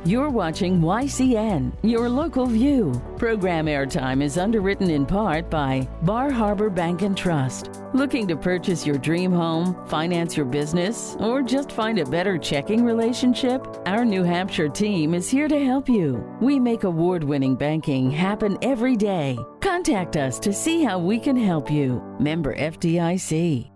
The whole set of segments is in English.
You're watching YCN, your local view. Program airtime is underwritten in part by Bar Harbor Bank and Trust. Looking to purchase your dream home, finance your business, or just find a better checking relationship? Our New Hampshire team is here to help you. We make award-winning banking happen every day. Contact us to see how we can help you. Member FDIC.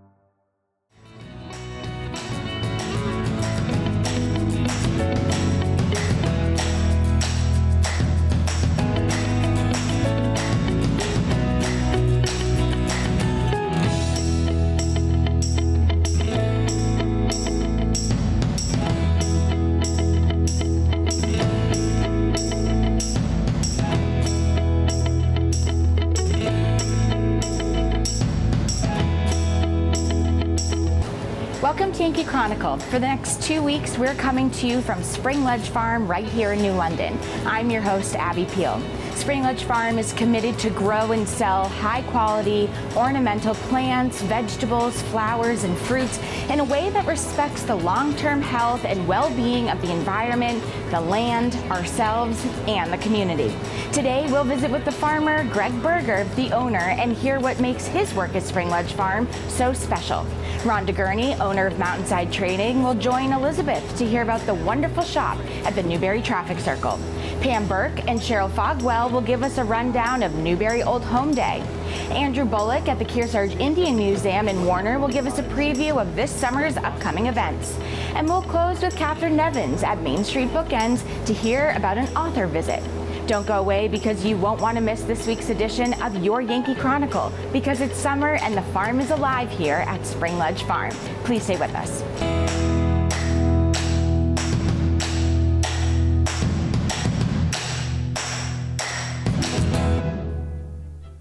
Welcome to Yankee Chronicle. For the next 2 weeks, we're coming to you from Spring Ledge Farm right here in New London. I'm your host, Abby Peel. Spring Ledge Farm is committed to grow and sell high-quality ornamental plants, vegetables, flowers, and fruits in a way that respects the long-term health and well-being of the environment, the land, ourselves, and the community. Today, we'll visit with the farmer, Greg Berger, the owner, and hear what makes his work at Spring Ledge Farm so special. Rhonda Guerney, owner of Mountainside Trading, will join Elizabeth to hear about the wonderful shop at the Newbury Traffic Circle. Pam Berk and Cheryl Fogwell will give us a rundown of Newbury Old Home Day. Andrew Bullock at the Kearsarge Indian Museum in Warner will give us a preview of this summer's upcoming events. And we'll close with Katharine Nevins at MainStreet BookEnd to hear about an author visit. Don't go away, because you won't want to miss this week's edition of your Yankee Chronicle, because it's summer and the farm is alive here at Spring Ledge Farm. Please stay with us.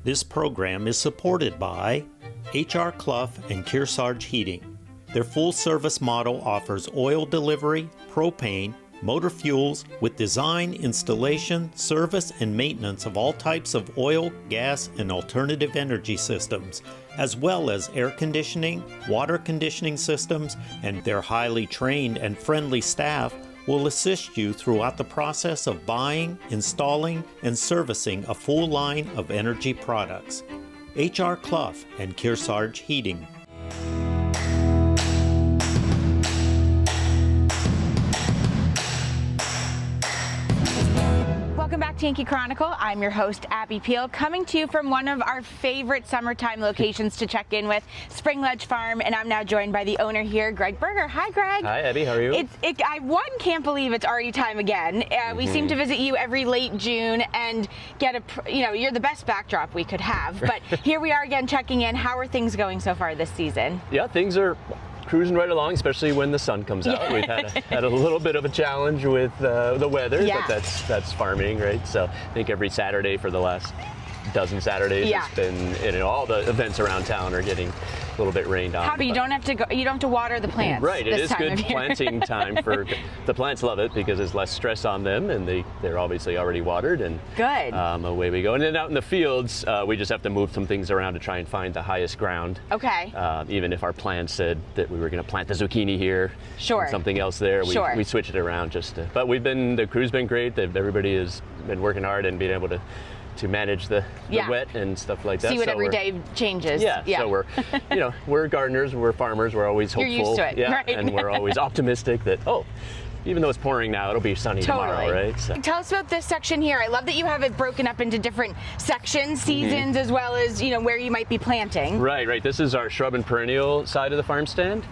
This program is supported by H.R. Clough and Kearsarge Heating. Their full-service model offers oil delivery, propane, motor fuels with design, installation, service, and maintenance of all types of oil, gas, and alternative energy systems, as well as air conditioning, water conditioning systems, and their highly trained and friendly staff will assist you throughout the process of buying, installing, and servicing a full line of energy products. H.R. Clough and Kearsarge Heating. Welcome back to Yankee Chronicle. I'm your host, Abby Peel, coming to you from one of our favorite summertime locations to check in with, Spring Ledge Farm, and I'm now joined by the owner here, Greg Berger. Hi, Greg. Hi, Abby. How are you? I can't believe it's already time again. We seem to visit you every late June and get you're the best backdrop we could have. But here we are again checking in. How are things going so far this season? Yeah, things are cruising right along, especially when the sun comes out. We've had a little bit of a challenge with the weather, but that's farming, right? So I think every Saturday for the last dozen Saturdays, it's been, all the events around town are getting a little bit rained on. But you don't have to water the plants. Right, it is good planting time for the plants. Love it because there's less stress on them, and they're obviously already watered, and good. Away we go. And then out in the fields, we just have to move some things around to try and find the highest ground. Okay. Even if our plan said that we were going to plant the zucchini here, and something else there, we switch it around just to. But the crew's been great. Everybody has been working hard and being able to manage the wet and stuff like that. See what every day changes. Yeah. So we're, we're gardeners, we're farmers, we're always hopeful. You're used to it, right? And we're always optimistic that, even though it's pouring now, it'll be sunny tomorrow, right? So. Tell us about this section here. I love that you have it broken up into different sections, seasons, as well as, where you might be planting. Right. This is our shrub and perennial side of the farm stand.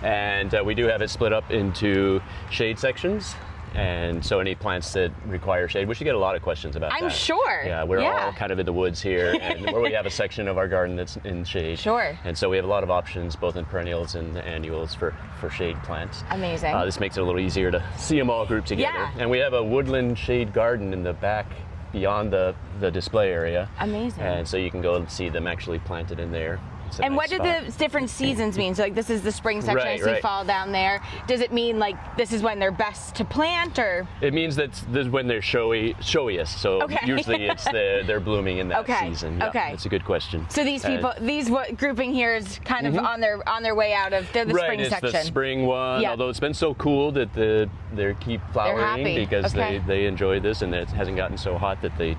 And we do have it split up into shade sections. And so any plants that require shade, we should get a lot of questions about that. I'm sure. Yeah, we're all kind of in the woods here, and where we have a section of our garden that's in shade. Sure. And so we have a lot of options, both in perennials and annuals for shade plants. Amazing. This makes it a little easier to see them all grouped together. Yeah. And we have a woodland shade garden in the back beyond the display area. Amazing. And so you can go and see them actually planted in there. It's a And nice what do spot. the different seasons mean? So like this is the spring section, I see fall down there. Does it mean like this is when they're best to plant, or? It means that this is when they're showiest. So usually it's they're blooming in that season. Yeah, that's a good question. So these people, what grouping here is kind of on their way out of the spring it's section. the spring one. Although it's been so cool that they keep flowering because they enjoy this, and it hasn't gotten so hot that they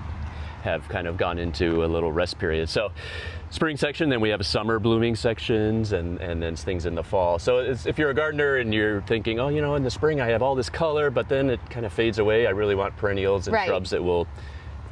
have kind of gone into a little rest period. So spring section, then we have summer blooming sections, and then things in the fall. So if you're a gardener and you're thinking, oh, in the spring I have all this color, but then it kind of fades away, I really want perennials and shrubs that will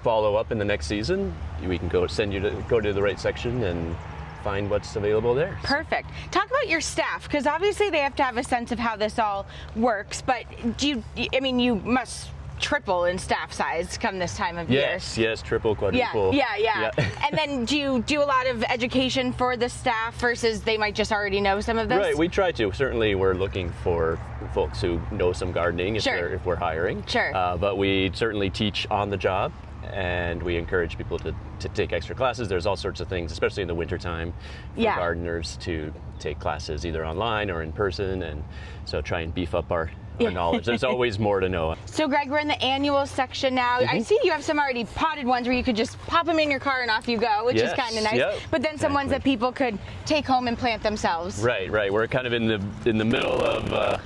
follow up in the next season, we can go to the right section and find what's available there. Perfect. Talk about your staff, because obviously they have to have a sense of how this all works, but you must triple in staff size come this time of year. Yes, triple, quadruple. Yeah. And then do you do a lot of education for the staff versus they might just already know some of this? Right, we try to. Certainly we're looking for folks who know some gardening if we're hiring. Sure. But we certainly teach on the job, and we encourage people to take extra classes. There's all sorts of things, especially in the wintertime, for gardeners to take classes either online or in person, and so try and beef up our knowledge. There's always more to know. So Greg, we're in the annual section now. I see you have some already potted ones where you could just pop them in your car and off you go, which is kind of nice. But then some ones that people could take home and plant themselves. Right. We're kind of in the middle of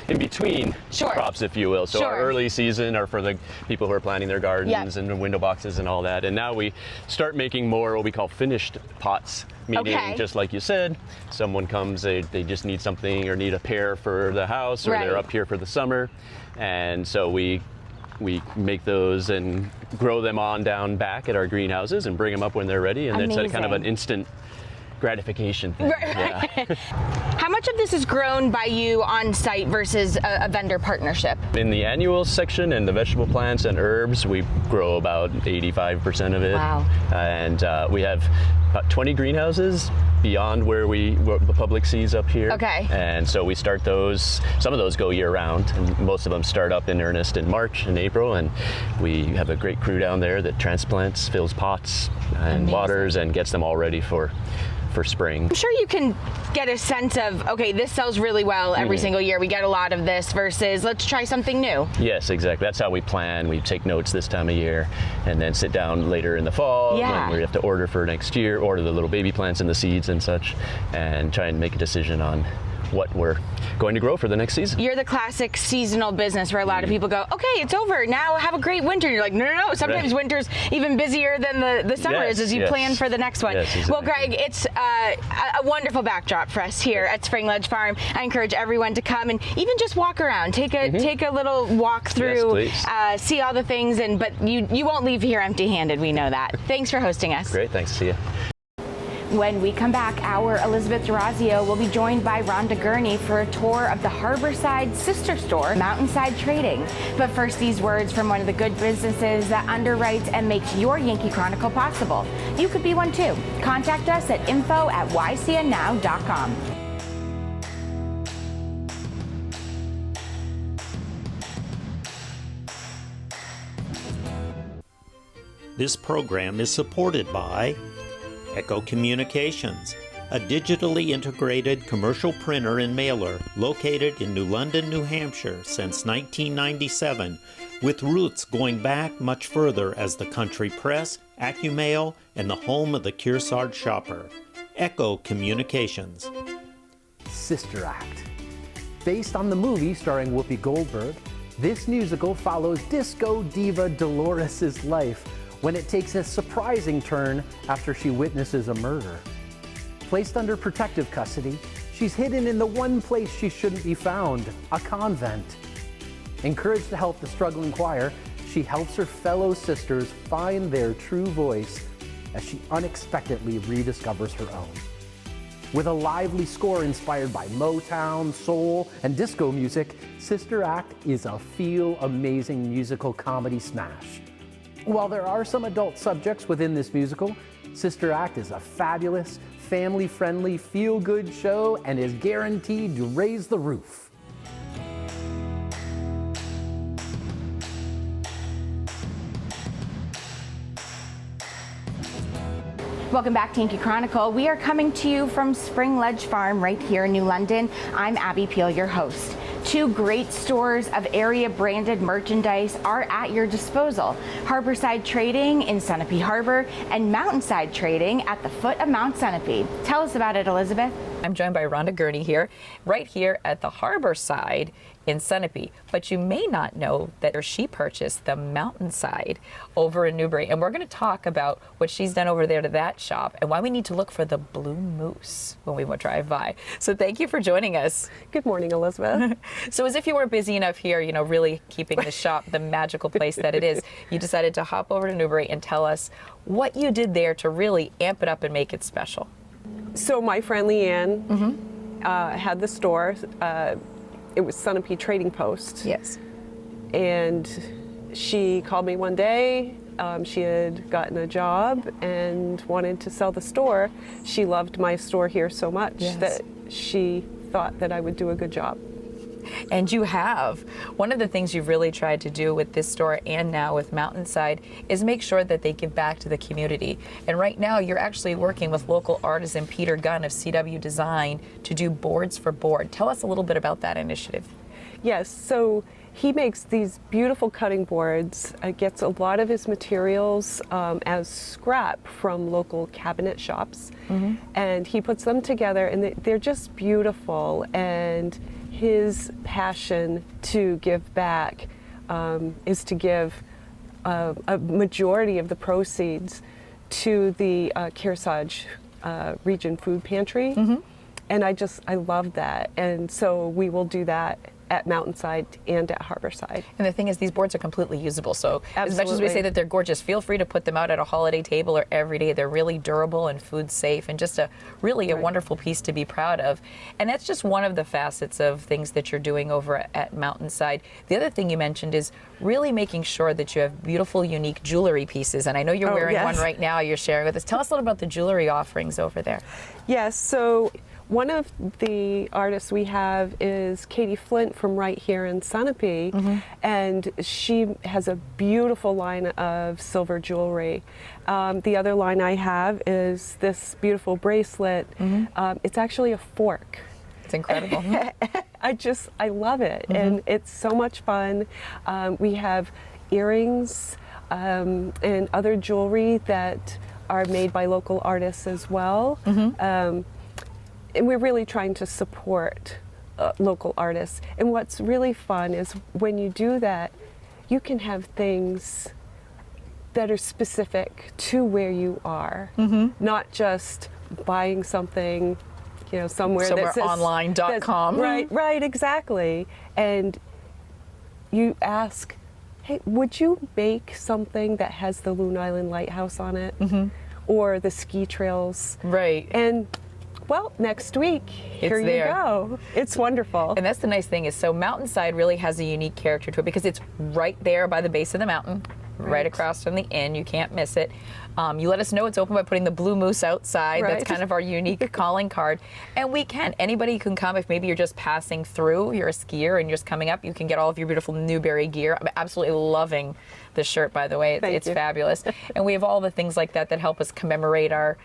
in between crops, if you will. So our early season are for the people who are planting their gardens and window boxes and all that. And now we start making more what we call finished pots. Meaning, just like you said, someone comes, they just need something or need a pair for the house, or they're up here for the summer, and so we make those and grow them on down back at our greenhouses and bring them up when they're ready, and it's kind of an instant gratification thing. How much of this is grown by you on site versus a vendor partnership? In the annual section and the vegetable plants and herbs, we grow about 85% of it. Wow. And we have about 20 greenhouses beyond where the public sees up here. Okay. And so we start those. Some of those go year round, and most of them start up in earnest in March and April, and we have a great crew down there that transplants, fills pots and waters, and gets them all ready for spring. I'm sure you can get a sense of, okay, this sells really well every single year. We get a lot of this versus let's try something new. Yes, exactly. That's how we plan. We take notes this time of year and then sit down later in the fall when we have to order for next year, order the little baby plants and the seeds and such, and try and make a decision on what we're going to grow for the next season. You're the classic seasonal business where a lot of people go, okay, it's over, now have a great winter. You're like, no. Sometimes winter's even busier than the summer is as you plan for the next one. Yes, exactly. Well, Greg, it's a wonderful backdrop for us here at Spring Ledge Farm. I encourage everyone to come and even just walk around, take a little walk through, see all the things, but you won't leave here empty-handed. We know that. Thanks for hosting us. Great, thanks to see you. When we come back, our Elizabeth Durazio will be joined by Rhonda Guerney for a tour of the Harborside sister store, Mountainside Trading. But first, these words from one of the good businesses that underwrites and makes your Yankee Chronicle possible. You could be one too. Contact us at info@ycnnow.com. This program is supported by Echo Communications, a digitally integrated commercial printer and mailer located in New London, New Hampshire since 1997, with roots going back much further as the country press, AccuMail, and the home of the Kearsarge shopper. Echo Communications. Sister Act. Based on the movie starring Whoopi Goldberg, this musical follows disco diva Dolores' life when it takes a surprising turn after she witnesses a murder. Placed under protective custody, she's hidden in the one place she shouldn't be found, a convent. Encouraged to help the struggling choir, she helps her fellow sisters find their true voice as she unexpectedly rediscovers her own. With a lively score inspired by Motown, soul, and disco music, Sister Act is a feel-amazing musical comedy smash. While there are some adult subjects within this musical, Sister Act is a fabulous, family-friendly, feel-good show and is guaranteed to raise the roof. Welcome back to Yankee Chronicle. We are coming to you from Spring Ledge Farm right here in New London. I'm Abby Peel, your host. 2 great stores of area branded merchandise are at your disposal. Harborside Trading in Sunapee Harbor and Mountainside Trading at the foot of Mount Sunapee. Tell us about it, Elizabeth. I'm joined by Rhonda Guerney here, right here at the harbor side in Sunapee. But you may not know that she purchased the Mountainside over in Newbury. And we're going to talk about what she's done over there to that shop and why we need to look for the blue moose when we drive by. So thank you for joining us. Good morning, Elizabeth. So as if you weren't busy enough here, you know, really keeping the shop the magical place that it is, you decided to hop over to Newbury and tell us what you did there to really amp it up and make it special. So my friend Leanne had the store. It was Sunapee Trading Post. Yes. And she called me one day. She had gotten a job and wanted to sell the store. She loved my store here so much that she thought that I would do a good job. And you have. One of the things you've really tried to do with this store and now with Mountainside is make sure that they give back to the community. And right now you're actually working with local artisan Peter Gunn of CW Design to do boards for board. Tell us a little bit about that initiative. Yes, so he makes these beautiful cutting boards, gets a lot of his materials as scrap from local cabinet shops, and he puts them together and they're just beautiful. And his passion to give back is to give a majority of the proceeds to the Kearsarge Region Food Pantry. And I love that. And so we will do that at Mountainside and at Harborside. And the thing is, these boards are completely usable. So as much as we Absolutely. say that they're gorgeous, feel free to put them out at a holiday table or every day. They're really durable and food safe and just a wonderful piece to be proud of. And that's just one of the facets of things that you're doing over at Mountainside. The other thing you mentioned is really making sure that you have beautiful, unique jewelry pieces. And I know you're wearing one right now you're sharing with us. Tell us a little about the jewelry offerings over there. Yes, so one of the artists we have is Katie Flint from right here in Sunapee, and she has a beautiful line of silver jewelry. The other line I have is this beautiful bracelet. It's actually a fork. It's incredible. I love it, and it's so much fun. We have earrings and other jewelry that are made by local artists as well. And we're really trying to support local artists. And what's really fun is when you do that, you can have things that are specific to where you are, not just buying something, you know, somewhere online.com. Right, exactly. And you ask, hey, would you make something that has the Loon Island Lighthouse on it, or the ski trails? Right. And well, next week, here you go. It's wonderful. And that's the nice thing is, so Mountainside really has a unique character to it because it's right there by the base of the mountain, right across from the inn. You can't miss it. You let us know it's open by putting the blue moose outside. That's kind of our unique calling card. And anybody can come if maybe you're just passing through, you're a skier and you're just coming up, you can get all of your beautiful Newbury gear. I'm absolutely loving the shirt, by the way. It's fabulous. And we have all the things like that that help us commemorate our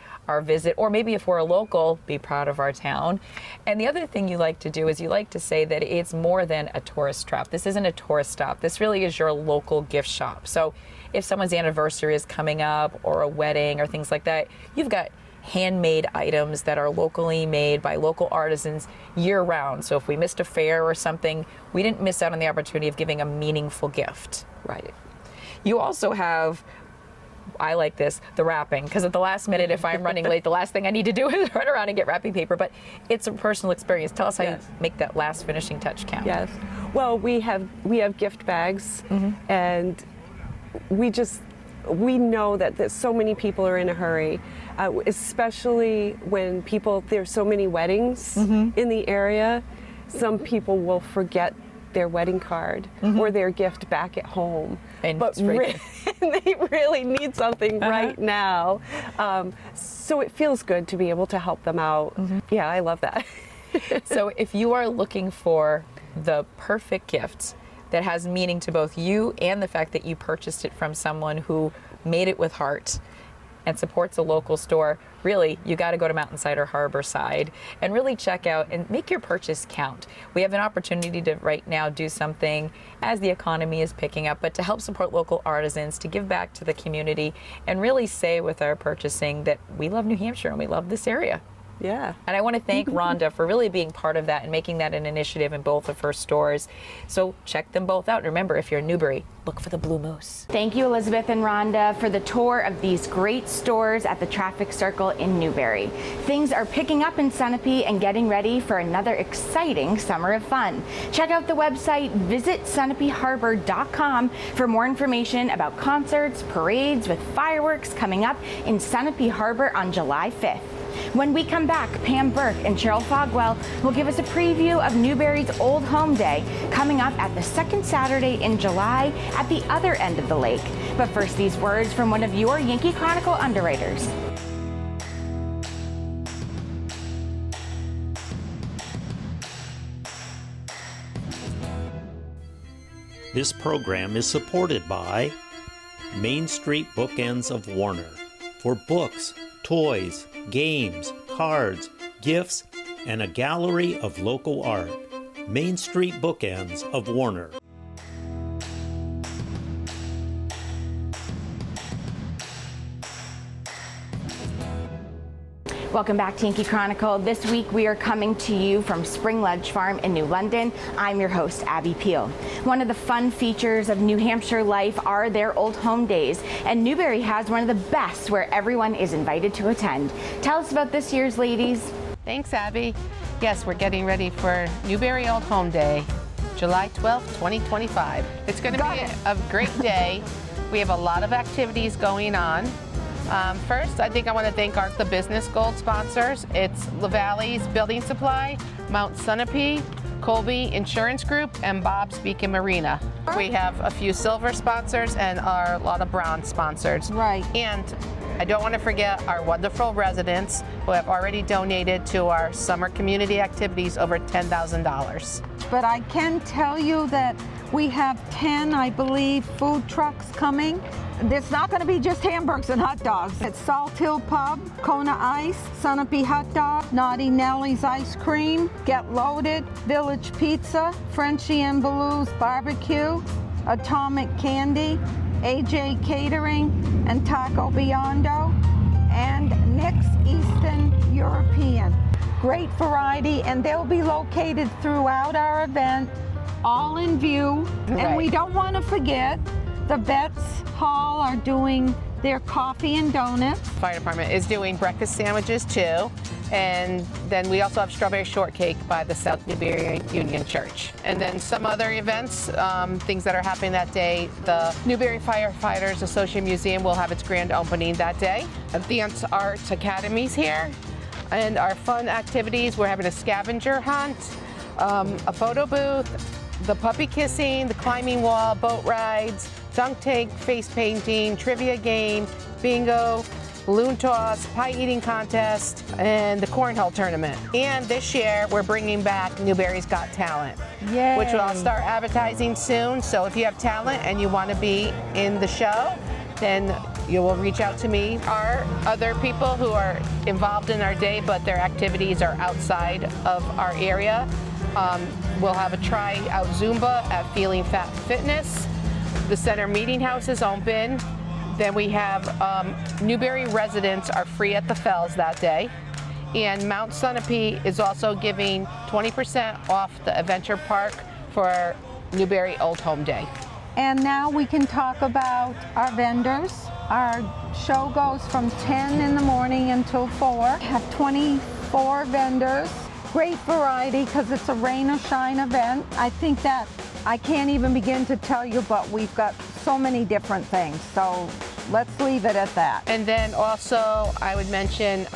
visit, or maybe if we're a local, be proud of our town. And the other thing you like to do is you like to say that it's more than a tourist trap. This isn't a tourist stop. This really is your local gift shop. So if someone's anniversary is coming up or a wedding or things like that, you've got handmade items that are locally made by local artisans year round. So if we missed a fair or something, we didn't miss out on the opportunity of giving a meaningful gift. Right. You also have, I like this, the wrapping, because at the last minute, if I'm running late, the last thing I need to do is run around and get wrapping paper, but it's a personal experience. Tell us how you make that last finishing touch count. Yes. Well, we have gift bags, and we know that so many people are in a hurry, especially when there's so many weddings in the area. Some people will forget their wedding card or their gift back at home. But they really need something right now. So it feels good to be able to help them out. Yeah, I love that. So if you are looking for the perfect gift that has meaning to both you and the fact that you purchased it from someone who made it with heart, and supports a local store, really, you got to go to Mountainside or Harborside and really check out and make your purchase count. We have an opportunity to right now do something as the economy is picking up, but to help support local artisans, to give back to the community, and really say with our purchasing that we love New Hampshire and we love this area. Yeah. And I want to thank Rhonda for really being part of that and making that an initiative in both of her stores. So check them both out. And remember, if you're in Newbury, look for the Blue Moose. Thank you, Elizabeth and Rhonda, for the tour of these great stores at the Traffic Circle in Newbury. Things are picking up in Sunapee and getting ready for another exciting summer of fun. Check out the website visitsunapeeharbor.com for more information about concerts, parades with fireworks coming up in Sunapee Harbor on July 5th. When we come back, Pam Berk and Cheryl Fogwell will give us a preview of Newbury's Old Home Day coming up at the second Saturday in July at the other end of the lake. But first, these words from one of your Yankee Chronicle underwriters. This program is supported by MainStreet BookEnds of Warner. For books, toys, games, cards, gifts, and a gallery of local art. MainStreet BookEnds of Warner. Welcome back to Yankee Chronicle. This week we are coming to you from Spring Ledge Farm in New London. I'm your host, Abby Peel. One of the fun features of New Hampshire life are their Old Home Days, and Newbury has one of the best where everyone is invited to attend. Tell us about this year's, ladies. Thanks, Abby. Yes, we're getting ready for Newbury Old Home Day, July 12th, 2025. It's going to be a great day. We have a lot of activities going on. First, I think I want to thank the business gold sponsors. It's LaValle's Building Supply, Mount Sunapee, Colby Insurance Group, and Bob's Beacon Marina. We have a few silver sponsors and a lot of bronze sponsors. Right. And I don't want to forget our wonderful residents who have already donated to our summer community activities over $10,000. But I can tell you that we have 10, I believe, food trucks coming. It's not going to be just hamburgers and hot dogs. It's Salt Hill Pub, Kona Ice, Sunapee Hot Dog, Naughty Nellie's Ice Cream, Get Loaded, Village Pizza, Frenchie and Baloo's Barbecue, Atomic Candy, AJ Catering, and Taco Biondo, and Nick's Eastern European. Great variety, and they'll be located throughout our event, all in view. Right. And we don't want to forget, the Vets Hall are doing their coffee and donuts. Fire department is doing breakfast sandwiches too. And then we also have strawberry shortcake by the South Newbury Union Church. And then some other events, things that are happening that day. The Newbury Firefighters Association Museum will have its grand opening that day. Advanced Arts Academy's here. And our fun activities, we're having a scavenger hunt, a photo booth, the puppy kissing, the climbing wall, boat rides, dunk tank, face painting, trivia game, bingo, balloon toss, pie eating contest, and the cornhole tournament. And this year, we're bringing back Newbury's Got Talent, Yay. which will start advertising soon. So if you have talent and you want to be in the show, then you will reach out to me. Our other people who are involved in our day, but their activities are outside of our area, we'll have a try-out Zumba at Feeling Fat Fitness. The Center Meeting House is open. Then we have Newbury residents are free at the Fells that day. And Mount Sunapee is also giving 20% off the Adventure Park for Newbury Old Home Day. And now we can talk about our vendors. Our show goes from 10 in the morning until 4. We have 24 vendors. Great variety because it's a rain or shine event. I think that I can't even begin to tell you, but we've got so many different things. So let's leave it at that. And then also I would mention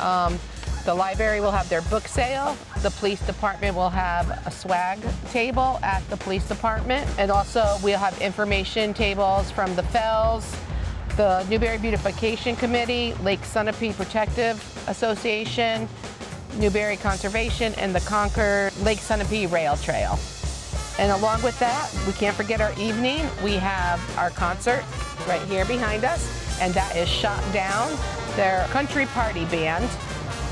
the library will have their book sale. The police department will have a swag table at the police department. And also we'll have information tables from the Fells, the Newbury Beautification Committee, Lake Sunapee Protective Association, Newbury Conservation, and the Concord Lake Sunapee Rail Trail. And along with that, we can't forget our evening. We have our concert right here behind us, and that is Shot Down their country party band.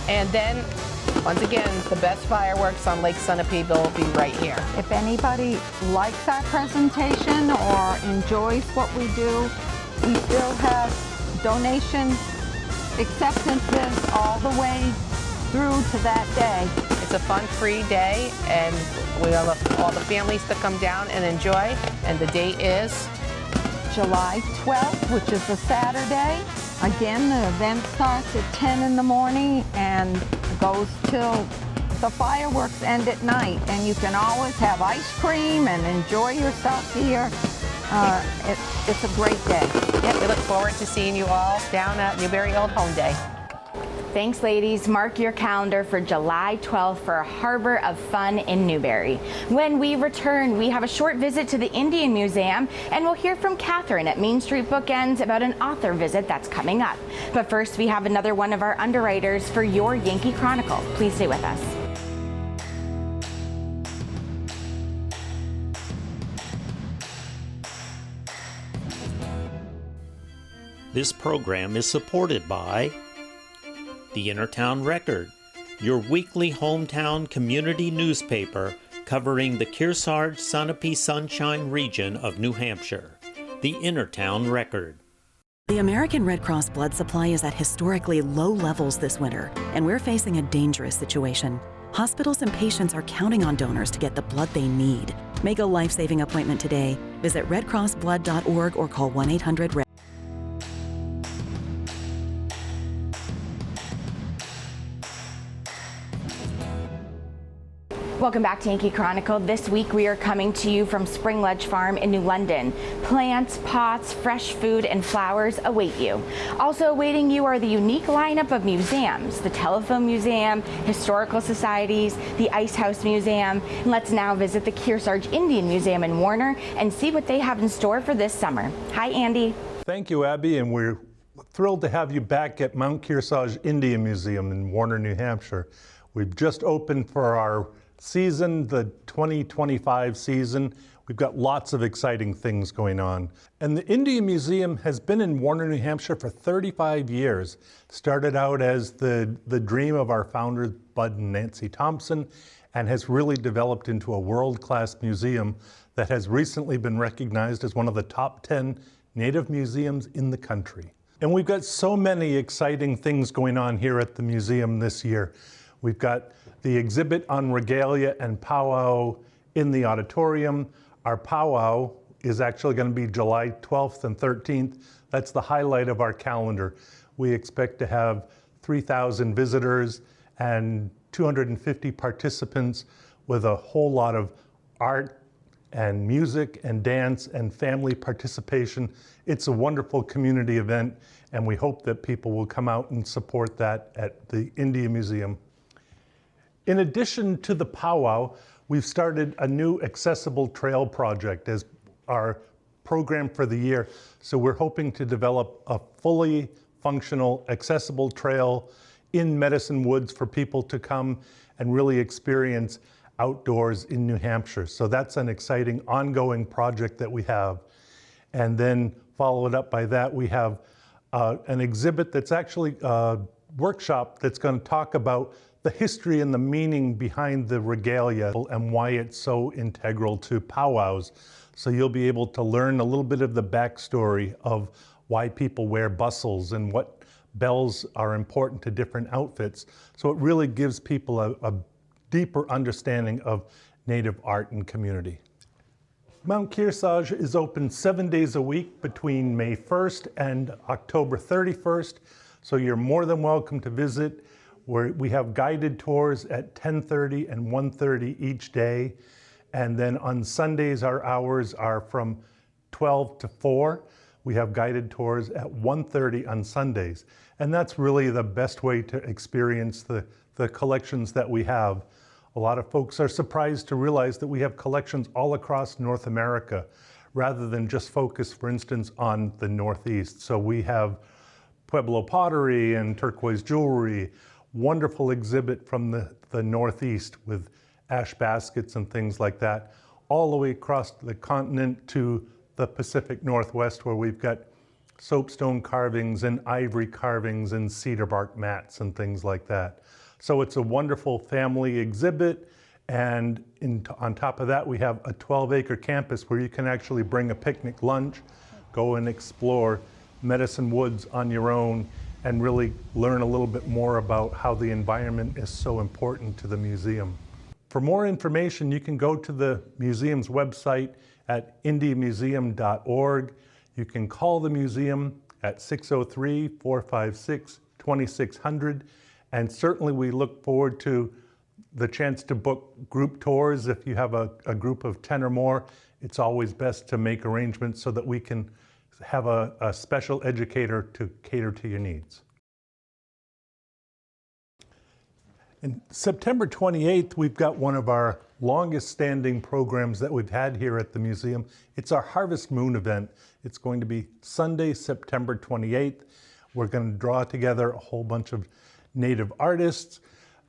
And then, once again, the best fireworks on Lake Sunapee will be right here. If anybody likes our presentation or enjoys what we do, we still have donation acceptances all the way through to that day. It's a fun, free day, and we love all the families to come down and enjoy. And the date is July 12th, which is a Saturday. Again, the event starts at 10 in the morning and goes till the fireworks end at night. And you can always have ice cream and enjoy yourself here. It's a great day. Yep, we look forward to seeing you all down at Newbury Old Home Day. Thanks, ladies. Mark your calendar for July 12th for a Harbor of Fun in Newbury. When we return, we have a short visit to the Indian Museum, and we'll hear from Katharine at MainStreet BookEnd about an author visit that's coming up. But first, we have another one of our underwriters for your Yankee Chronicle. Please stay with us. This program is supported by the Innertown Record, your weekly hometown community newspaper covering the Kearsarge Sunapee Sunshine region of New Hampshire. The Innertown Record. The American Red Cross blood supply is at historically low levels this winter, and we're facing a dangerous situation. Hospitals and patients are counting on donors to get the blood they need. Make a life-saving appointment today. Visit redcrossblood.org or call 1-800-RED. Welcome back to Yankee Chronicle. This week we are coming to you from Spring Ledge Farm in New London. Plants, pots, fresh food, and flowers await you. Also awaiting you are the unique lineup of museums, the Telephone Museum, Historical Societies, the Ice House Museum. And let's now visit the Kearsarge Indian Museum in Warner and see what they have in store for this summer. Hi, Andy. Thank you, Abby, and we're thrilled to have you back at Mount Kearsarge Indian Museum in Warner, New Hampshire. We've just opened for our season, the 2025 season. We've got lots of exciting things going on. And the Indian Museum has been in Warner, New Hampshire for 35 years. Started out as the dream of our founders, Bud and Nancy Thompson, and has really developed into a world-class museum that has recently been recognized as one of the top 10 Native museums in the country. And we've got so many exciting things going on here at the museum this year. We've got the exhibit on regalia and powwow in the auditorium. Our powwow is actually going to be July 12th and 13th. That's the highlight of our calendar. We expect to have 3,000 visitors and 250 participants with a whole lot of art and music and dance and family participation. It's a wonderful community event, and we hope that people will come out and support that at the Indian Museum. In addition to the powwow, we've started a new accessible trail project as our program for the year. So we're hoping to develop a fully functional, accessible trail in Medicine Woods for people to come and really experience outdoors in New Hampshire. So that's an exciting ongoing project that we have. And then followed up by that, we have an exhibit that's actually a workshop that's going to talk about the history and the meaning behind the regalia and why it's so integral to powwows. So you'll be able to learn a little bit of the backstory of why people wear bustles and what bells are important to different outfits. So it really gives people a deeper understanding of Native art and community. Mount Kearsarge is open 7 days a week between May 1st and October 31st. So you're more than welcome to visit. We have guided tours at 10:30 and 1:30 each day. And then on Sundays, our hours are from 12 to 4. We have guided tours at 1:30 on Sundays. And that's really the best way to experience the collections that we have. A lot of folks are surprised to realize that we have collections all across North America, rather than just focus, for instance, on the Northeast. So we have Pueblo pottery and turquoise jewelry, wonderful exhibit from the Northeast with ash baskets and things like that, all the way across the continent to the Pacific Northwest, where we've got soapstone carvings and ivory carvings and cedar bark mats and things like that. So it's a wonderful family exhibit. And on top of that, we have a 12-acre campus where you can actually bring a picnic lunch, go and explore Medicine Woods on your own, and really learn a little bit more about how the environment is so important to the museum. For more information, you can go to the museum's website at indiemuseum.org. You can call the museum at 603-456-2600. And certainly we look forward to the chance to book group tours. If you have a group of 10 or more, it's always best to make arrangements so that we can have a special educator to cater to your needs. And September 28th, we've got one of our longest standing programs that we've had here at the museum. It's our Harvest Moon event. It's going to be Sunday, September 28th. We're going to draw together a whole bunch of Native artists,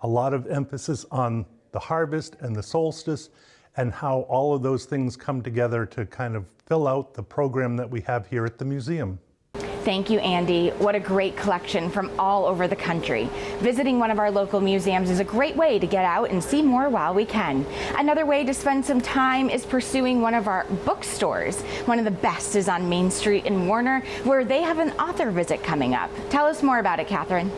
a lot of emphasis on the harvest and the solstice, and how all of those things come together to kind of fill out the program that we have here at the museum. Thank you, Andy. What a great collection from all over the country. Visiting one of our local museums is a great way to get out and see more while we can. Another way to spend some time is pursuing one of our bookstores. One of the best is on Main Street in Warner, where they have an author visit coming up. Tell us more about it, Katharine.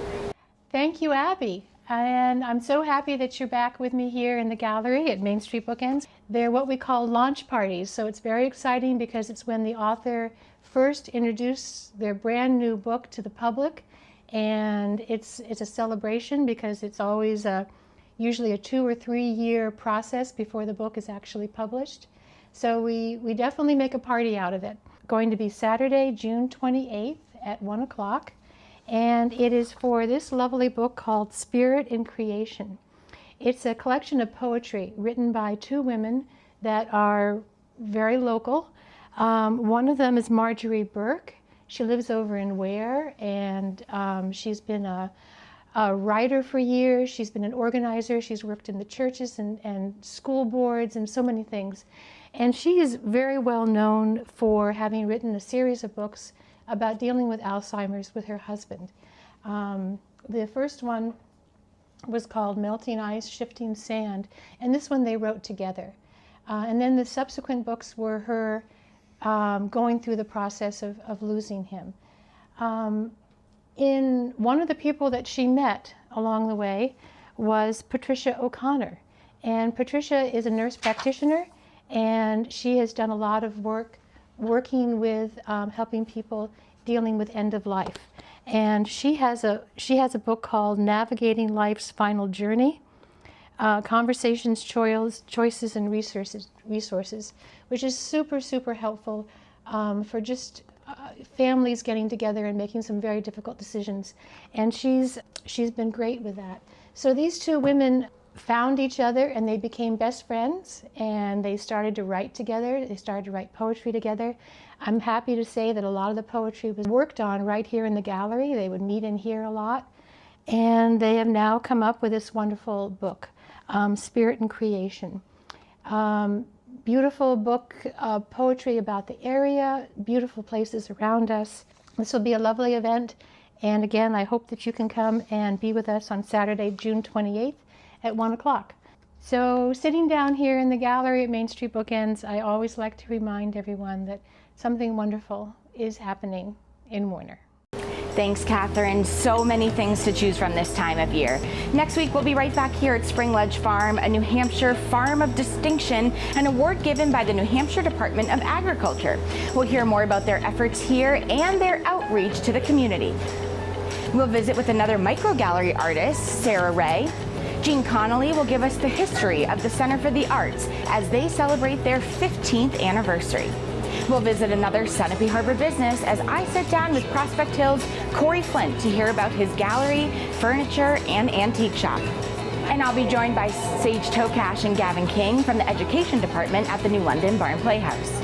Thank you, Abby. And I'm so happy that you're back with me here in the gallery at Main Street BookEnd. They're what we call launch parties, so it's very exciting because it's when the author first introduces their brand new book to the public, and it's a celebration because it's always usually a 2 or 3 year process before the book is actually published. So we definitely make a party out of it. Going to be Saturday, June 28th at 1 o'clock. And it is for this lovely book called Spirit in Creation. It's a collection of poetry written by 2 women that are very local. One of them is Marjorie Burke. She lives over in Ware, and she's been a writer for years. She's been an organizer. She's worked in the churches and school boards and so many things. And she is very well known for having written a series of books about dealing with Alzheimer's with her husband. The first one was called Melting Ice, Shifting Sand, and this one they wrote together. And then the subsequent books were her going through the process of losing him. In one of the people that she met along the way was Patricia O'Connor. And Patricia is a nurse practitioner, and she has done a lot of work working with helping people dealing with end of life. And she has a book called Navigating Life's Final Journey, Conversations, Choices, and Resources, which is super, super helpful for just families getting together and making some very difficult decisions. And she's been great with that. So these 2 women found each other and they became best friends, and they started to write together. They started to write poetry together. I'm happy to say that a lot of the poetry was worked on right here in the gallery. They would meet in here a lot, and they have now come up with this wonderful book, Spirit in Creation. Beautiful book of poetry about the area, beautiful places around us. This will be a lovely event, and again, I hope that you can come and be with us on Saturday, June 28th at 1 o'clock. So sitting down here in the gallery at Main Street BookEnd, I always like to remind everyone that something wonderful is happening in Warner. Thanks, Katharine. So many things to choose from this time of year. Next week, we'll be right back here at Spring Ledge Farm, a New Hampshire Farm of Distinction, an award given by the New Hampshire Department of Agriculture. We'll hear more about their efforts here and their outreach to the community. We'll visit with another micro-gallery artist, Sarah Ray. Jean Connolly will give us the history of the Center for the Arts as they celebrate their 15th anniversary. We'll visit another Sunapee Harbor business as I sit down with Prospect Hill's Corey Flint to hear about his gallery, furniture, and antique shop. And I'll be joined by Sage Tokash and Gavin King from the Education Department at the New London Barn Playhouse.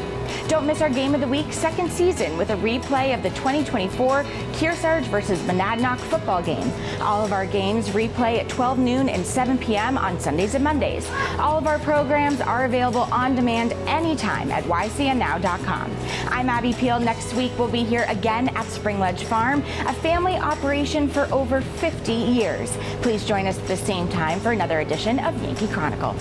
Don't miss our Game of the Week second season with a replay of the 2024 Kearsarge versus Monadnock football game. All of our games replay at 12 noon and 7 p.m. on Sundays and Mondays. All of our programs are available on demand anytime at ycnnow.com. I'm Abby Peel. Next week we'll be here again at Spring Ledge Farm, a family operation for over 50 years. Please join us at the same time for another edition of Yankee Chronicle.